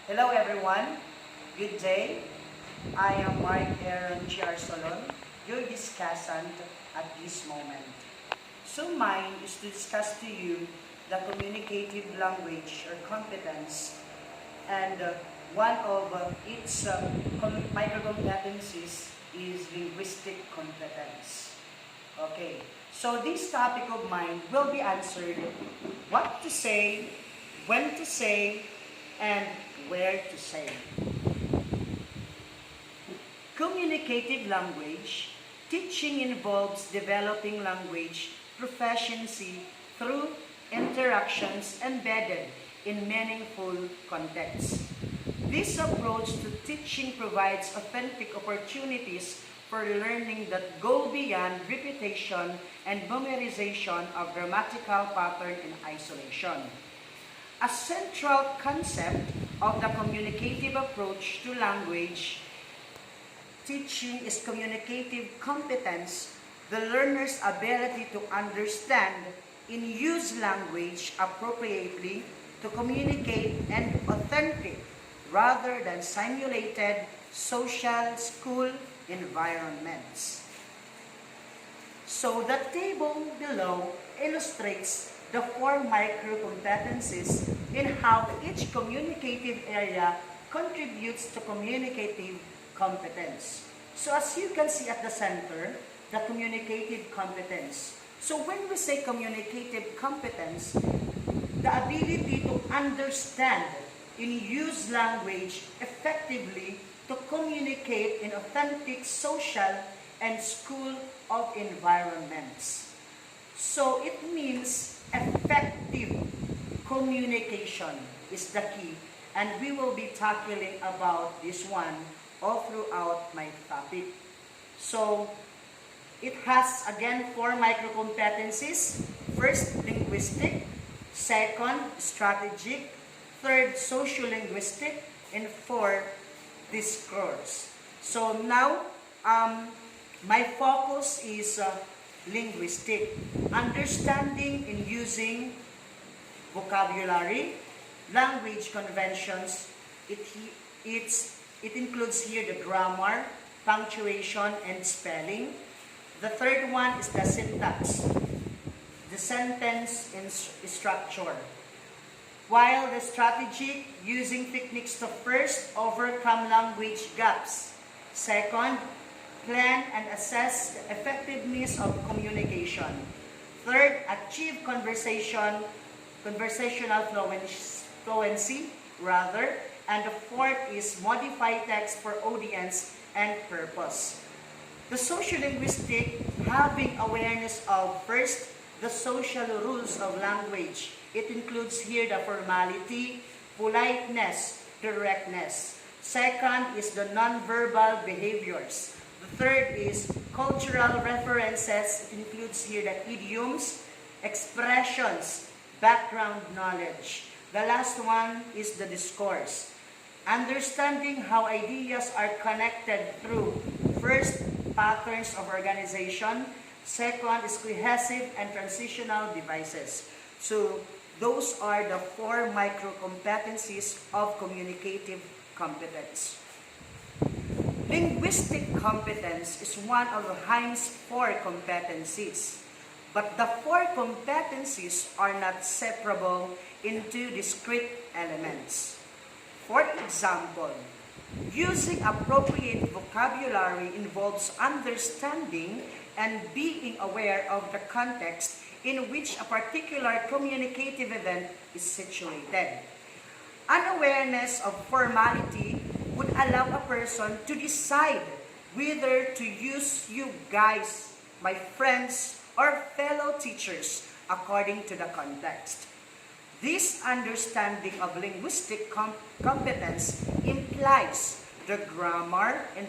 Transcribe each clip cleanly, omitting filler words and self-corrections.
Hello everyone, good day. I am Mark Aaron G.R. Solon, your discussant at this moment. So mine is to discuss to you the communicative language or competence, and one of its microcompetencies is linguistic competence. Okay, so this topic of mine will be answered what to say, when to say, and where to say. Communicative language teaching involves developing language proficiency through interactions embedded in meaningful contexts. This approach to teaching provides authentic opportunities for learning that go beyond repetition and memorization of grammatical pattern in isolation. A central concept of the communicative approach to language teaching is communicative competence, the learner's ability to understand and use language appropriately to communicate in authentic rather than simulated social school environments. So the table below illustrates the four micro-competencies in how each communicative area contributes to communicative competence. So as you can see at the center, the communicative competence. So when we say communicative competence, the ability to understand and use language effectively to communicate in authentic social and school of environments. So it means effective communication is the key, and we will be tackling about this one all throughout my topic. So it has again four micro-competencies. First, linguistic. Second, strategic. Third, social-linguistic. And fourth, discourse. So now, my focus is linguistic. Understanding and using vocabulary, language conventions. It includes here the grammar, punctuation, and spelling. The third one is the syntax, the sentence and structure. While the strategic, using techniques to first overcome language gaps. Second, plan and assess the effectiveness of communication. Third, achieve conversational fluency. And the fourth is modify text for audience and purpose. The social-linguistic, having awareness of first, the social rules of language. It includes here the formality, politeness, directness. Second is the nonverbal behaviors. The third is cultural references. It includes here the idioms, expressions, background knowledge. The last one is the discourse. Understanding how ideas are connected through, first, patterns of organization. Second is cohesive and transitional devices. So those are the four micro-competencies of communicative competence. Linguistic competence is one of Heinz's four competencies. But the four competencies are not separable into discrete elements. For example, using appropriate vocabulary involves understanding and being aware of the context in which a particular communicative event is situated. Unawareness of formality would allow a person to decide whether to use you guys, my friends, or fellow teachers according to the context. This understanding of linguistic competence implies the grammar and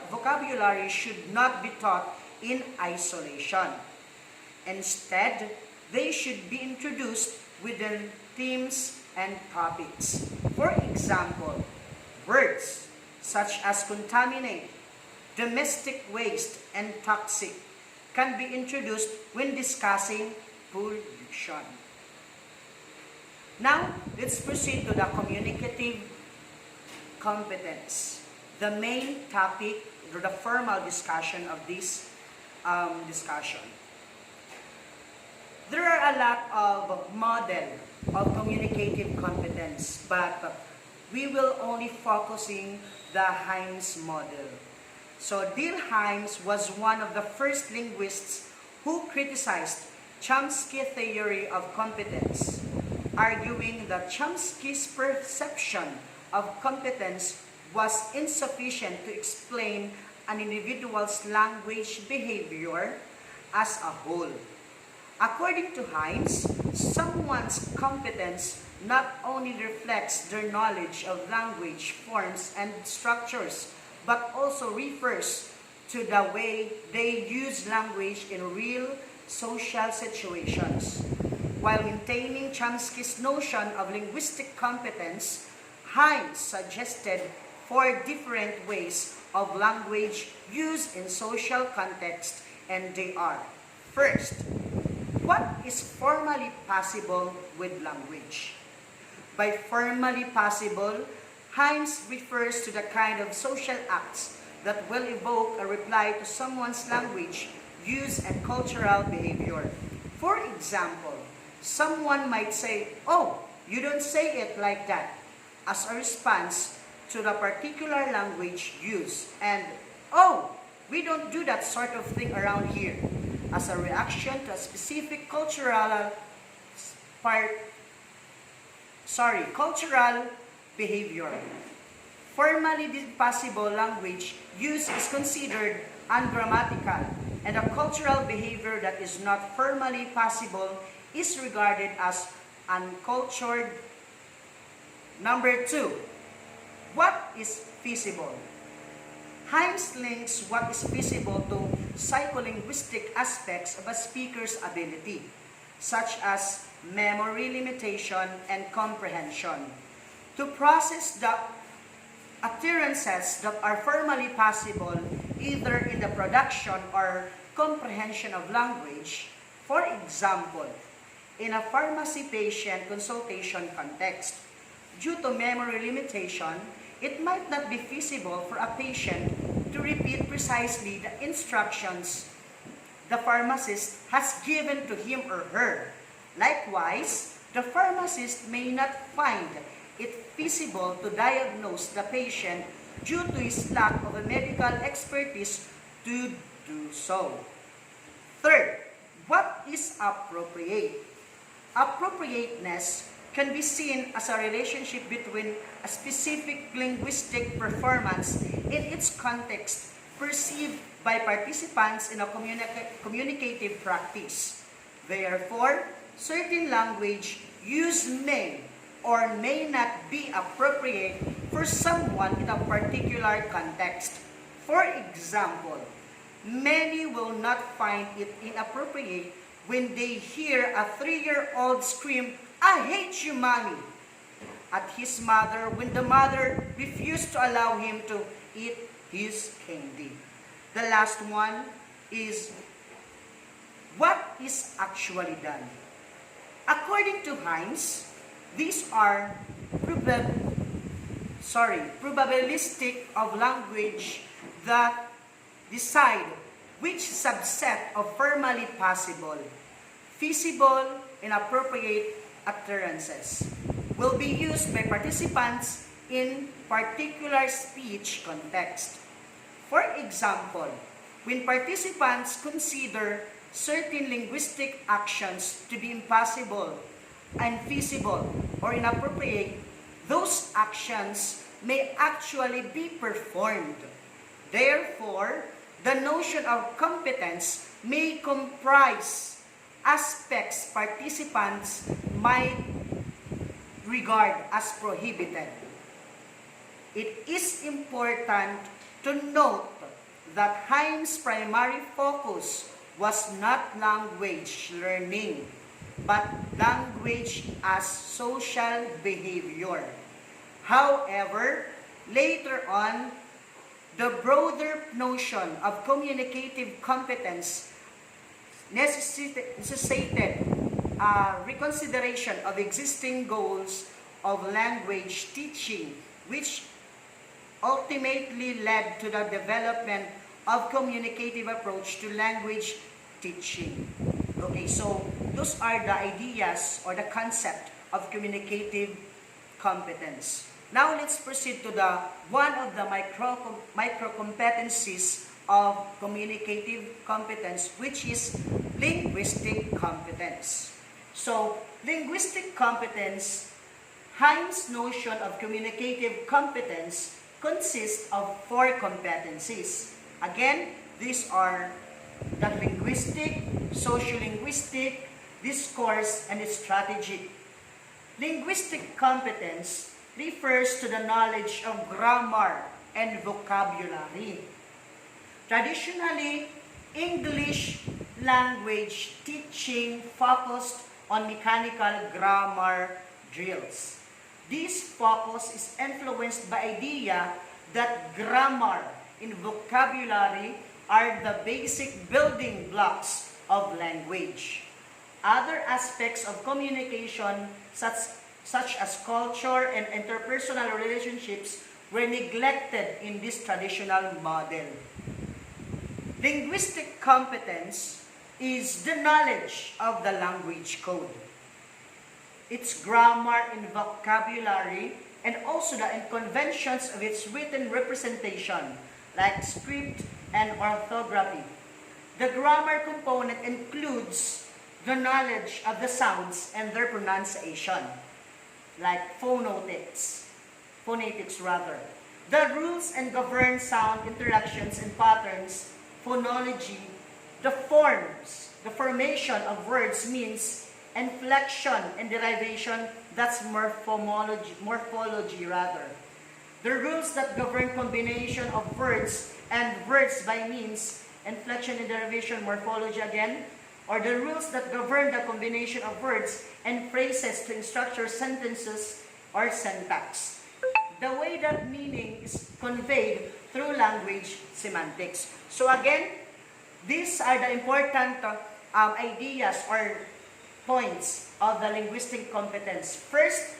vocabulary should not be taught in isolation. Instead, they should be introduced within themes and topics. For example, words such as contaminate, domestic waste, and toxic can be introduced when discussing pollution. Now, let's proceed to the communicative competence, the main topic or the formal discussion of this discussion. There are a lot of model of communicative competence, but we will only focusing the Himes model. So Dale Himes was one of the first linguists who criticized Chomsky's theory of competence, arguing that Chomsky's perception of competence was insufficient to explain an individual's language behavior as a whole. According to Himes, someone's competence not only reflects their knowledge of language forms and structures, but also refers to the way they use language in real social situations. While maintaining Chomsky's notion of linguistic competence, Himes suggested 4 different ways of language use in social context, and they are: first, what is formally possible with language? By formally possible, Himes refers to the kind of social acts that will evoke a reply to someone's language use and cultural behavior. For example, someone might say, "Oh, you don't say it like that," as a response to the particular language used, and "Oh, we don't do that sort of thing around here," as a reaction to a specific cultural behavior. Formally possible language use is considered ungrammatical, and a cultural behavior that is not formally possible is regarded as uncultured. Number 2, what is feasible? Himes links what is feasible to psycholinguistic aspects of a speaker's ability, such as memory limitation and comprehension. To process the utterances that are formally possible either in the production or comprehension of language, for example, in a pharmacy patient consultation context, due to memory limitation, it might not be feasible for a patient to repeat precisely the instructions the pharmacist has given to him or her. Likewise, the pharmacist may not find it feasible to diagnose the patient due to his lack of a medical expertise to do so. Third, what is appropriate? Appropriateness can be seen as a relationship between a specific linguistic performance in its context perceived by participants in a communicative practice. Therefore, certain language use may or may not be appropriate for someone in a particular context. For example, many will not find it inappropriate when they hear a 3-year-old scream, "I hate you, mommy," at his mother when the mother refused to allow him to eat his candy. The last one is, what is actually done? According to Himes, these are probabilistic of language that decide which subset of formally possible, feasible, and appropriate utterances will be used by participants in particular speech context. For example, when participants consider certain linguistic actions to be impossible, unfeasible, or inappropriate, those actions may actually be performed. Therefore, the notion of competence may comprise aspects participants might regard as prohibited. It is important to note that Himes' primary focus was not language learning, but language as social behavior. However, later on, the broader notion of communicative competence necessitated a reconsideration of existing goals of language teaching, which ultimately led to the development of communicative approach to language teaching. Okay, so those are the ideas or the concept of communicative competence. Now let's proceed to the one of the micro competencies of communicative competence, which is linguistic competence. So linguistic competence, Hines' notion of communicative competence consists of 4 competencies. Again, these are the linguistic, sociolinguistic, discourse, and strategic. Linguistic competence refers to the knowledge of grammar and vocabulary. Traditionally, English language teaching focused on mechanical grammar drills. This focus is influenced by idea that grammar and vocabulary are the basic building blocks of language. Other aspects of communication, such as culture and interpersonal relationships, were neglected in this traditional model. Linguistic competence is the knowledge of the language code, its grammar and vocabulary, and also the conventions of its written representation, like script and orthography. The grammar component includes the knowledge of the sounds and their pronunciation, like phonetics. The rules and govern sound interactions and patterns, phonology, the forms, the formation of words, means, inflection and derivation, that's morphology rather. The rules that govern combination of words and words by means, inflection and derivation, morphology again, or the rules that govern the combination of words and phrases to structure sentences or syntax. The way that meaning is conveyed through language semantics. So again, these are the important ideas or points of the linguistic competence. First,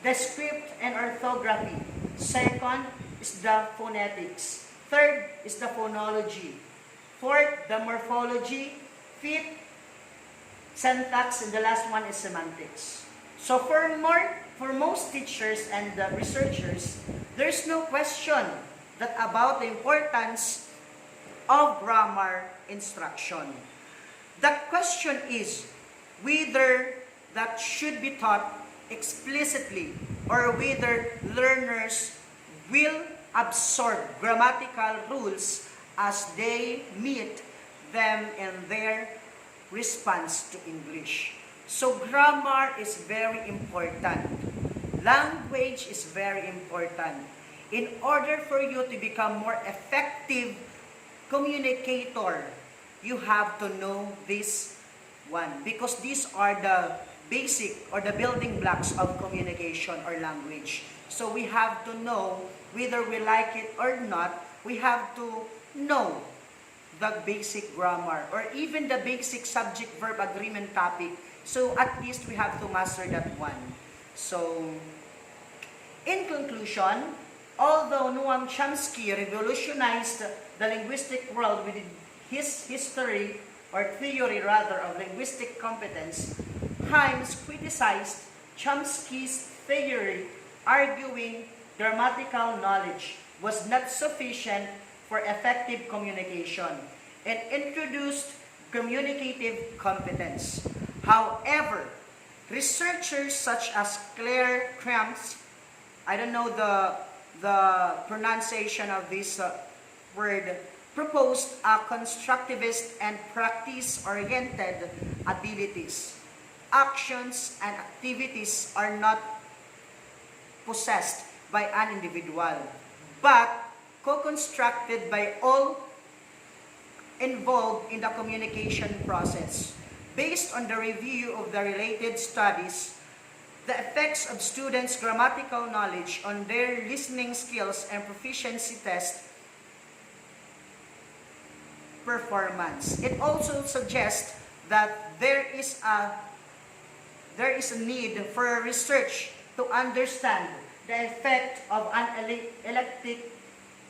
the script and orthography. Second is the phonetics. Third is the phonology. Fourth, the morphology. Fifth, syntax. And the last one is semantics. So for most teachers and researchers, there's no question that about the importance of grammar instruction. The question is whether that should be taught explicitly or whether learners will absorb grammatical rules as they meet them in their response to English. So grammar is very important. Language is very important. In order for you to become more effective communicator, you have to know this one, because these are the basic or the building blocks of communication or language. So we have to know whether we like it or not, we have to know the basic grammar or even the basic subject-verb agreement topic. So at least we have to master that one. So in conclusion, although Noam Chomsky revolutionized the linguistic world with his history or theory rather of linguistic competence, Hines criticized Chomsky's theory, arguing grammatical knowledge was not sufficient for effective communication, and introduced communicative competence. However, researchers such as Claire Cramps, I don't know the pronunciation of this word, proposed a constructivist and practice-oriented abilities. Actions and activities are not possessed by an individual, but co-constructed by all involved in the communication process. Based on the review of the related studies, the effects of students' grammatical knowledge on their listening skills and proficiency test performance. It also suggests that there is a need for research to understand the effect of an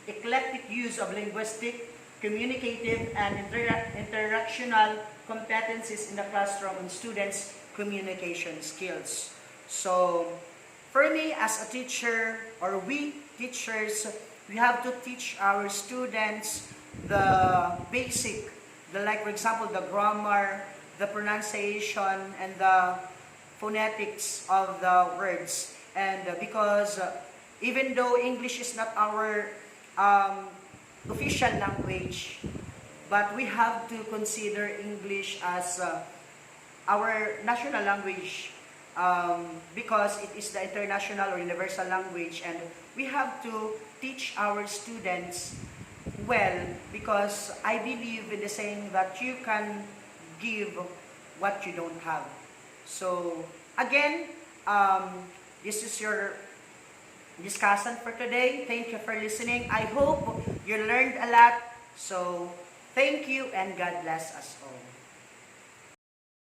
eclectic use of linguistic, communicative, and interactional competencies in the classroom and students' communication skills. So, for me as a teacher, or we teachers, we have to teach our students the basic, like for example, the grammar, the pronunciation, and the phonetics of the words. And because even though English is not our official language, but we have to consider English as our national language, because it is the international or universal language, and we have to teach our students well, because I believe in the saying that you can give what you don't have. So again, this is your discussion for today. Thank you for listening. I hope you learned a lot. So thank you and God bless us all.